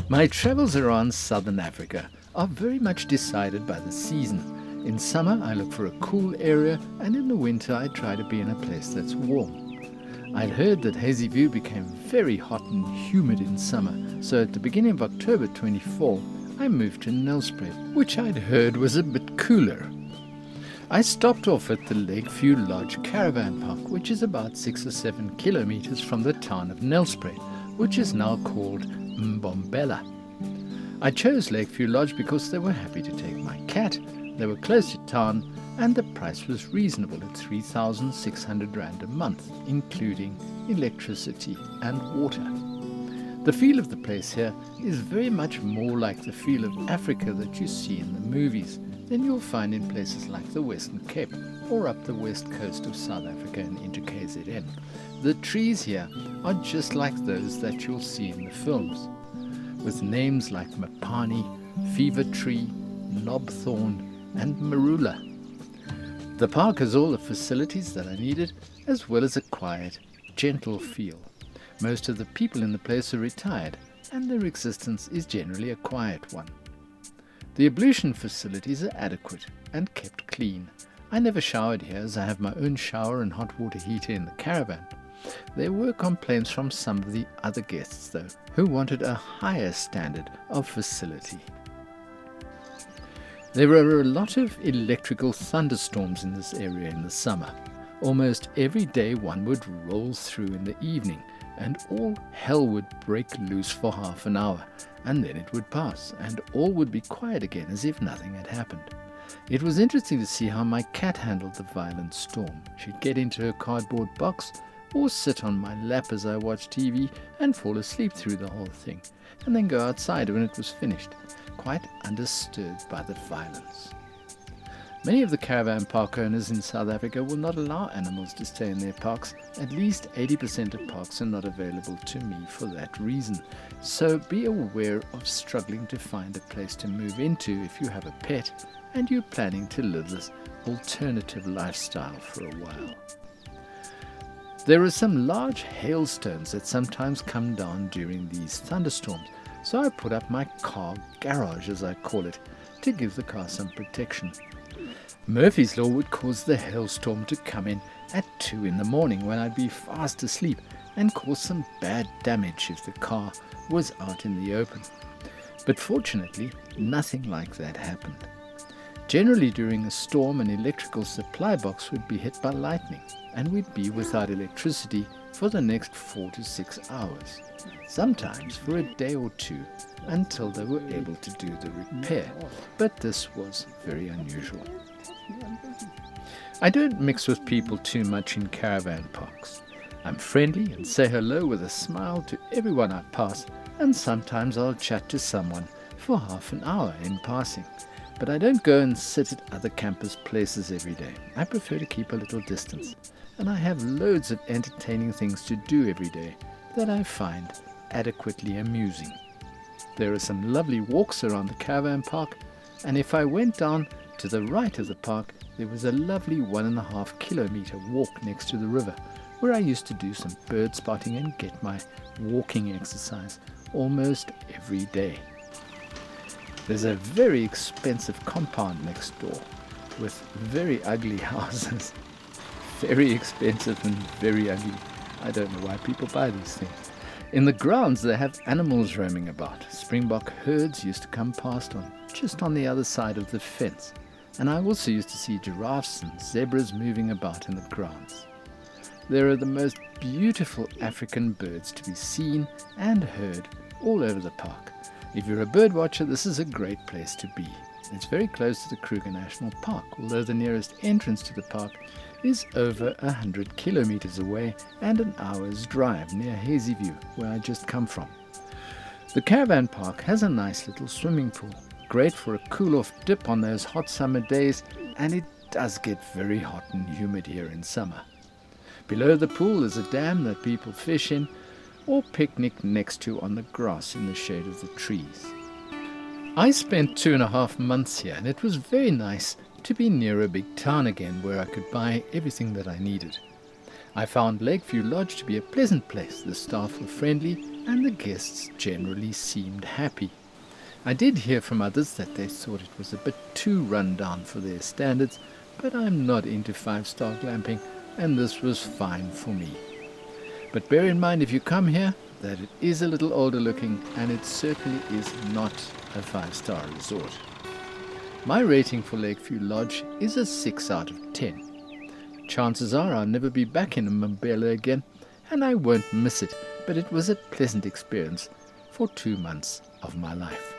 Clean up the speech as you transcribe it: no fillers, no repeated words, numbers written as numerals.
My travels around southern Africa are very much decided by the season. In summer I look for a cool area, and in the winter I try to be in a place that's warm. I'd heard that Hazy View became very hot and humid in summer, so at the beginning of October 24 I moved to Nelspruit, which I'd heard was a bit cooler. I stopped off at the Lakeview Lodge caravan park, which is about 6 or 7 kilometers from the town of Nelspruit, which is now called Mbombela. I chose Lakeview Lodge because they were happy to take my cat, they were close to town, and the price was reasonable at 3,600 Rand a month, including electricity and water. The feel of the place here is very much more like the feel of Africa that you see in the movies than you'll find in places like the Western Cape or up the west coast of South Africa and into KZN. The trees here are just like those that you'll see in the films, with names like Mapani, Fever Tree, Knobthorn, and Marula. The park has all the facilities that I needed, as well as a quiet, gentle feel. Most of the people in the place are retired, and their existence is generally a quiet one. The ablution facilities are adequate and kept clean. I never showered here, as I have my own shower and hot water heater in the caravan. There were complaints from some of the other guests, though, who wanted a higher standard of facility. There are a lot of electrical thunderstorms in this area in the summer. Almost every day one would roll through in the evening, and all hell would break loose for half an hour, and then it would pass, and all would be quiet again as if nothing had happened. It was interesting to see how my cat handled the violent storm. She'd get into her cardboard box, or sit on my lap as I watched TV and fall asleep through the whole thing, and then go outside when it was finished, quite undisturbed by the violence. Many of the caravan park owners in South Africa will not allow animals to stay in their parks. At least 80% of parks are not available to me for that reason. So be aware of struggling to find a place to move into if you have a pet and you're planning to live this alternative lifestyle for a while. There are some large hailstones that sometimes come down during these thunderstorms, so I put up my car garage, as I call it, to give the car some protection. Murphy's Law would cause the hailstorm to come in at 2 in the morning when I'd be fast asleep and cause some bad damage if the car was out in the open. But fortunately, nothing like that happened. Generally during a storm, an electrical supply box would be hit by lightning, and we'd be without electricity for the next 4 to 6 hours, sometimes for a day or two, until they were able to do the repair, but this was very unusual. I don't mix with people too much in caravan parks. I'm friendly and say hello with a smile to everyone I pass, and sometimes I'll chat to someone for half an hour in passing. But I don't go and sit at other campers' places every day. I prefer to keep a little distance, and I have loads of entertaining things to do every day that I find adequately amusing. There are some lovely walks around the caravan park, and if I went down to the right of the park, there was a lovely 1.5 kilometer walk next to the river, where I used to do some bird spotting and get my walking exercise almost every day. There's a very expensive compound next door with very ugly houses. Very expensive and very ugly. I don't know why people buy these things. In the grounds they have animals roaming about. Springbok herds used to come past just on the other side of the fence. And I also used to see giraffes and zebras moving about in the grounds. There are the most beautiful African birds to be seen and heard all over the park. If you're a bird watcher, this is a great place to be. It's very close to the Kruger National Park, although the nearest entrance to the park is over 100 kilometers away and an hour's drive near Hazy View, where I just come from. The caravan park has a nice little swimming pool, great for a cool-off dip on those hot summer days, and it does get very hot and humid here in summer. Below the pool is a dam that people fish in or picnic next to on the grass in the shade of the trees. I spent 2.5 months here, and it was very nice to be near a big town again where I could buy everything that I needed. I found Lakeview Lodge to be a pleasant place. The staff were friendly and the guests generally seemed happy. I did hear from others that they thought it was a bit too run down for their standards, but I'm not into five-star glamping, and this was fine for me. But bear in mind if you come here that it is a little older looking, and it certainly is not a five-star resort. My rating for Lakeview Lodge is a 6 out of 10. Chances are I'll never be back in Mbombela again, and I won't miss it, but it was a pleasant experience for 2 months of my life.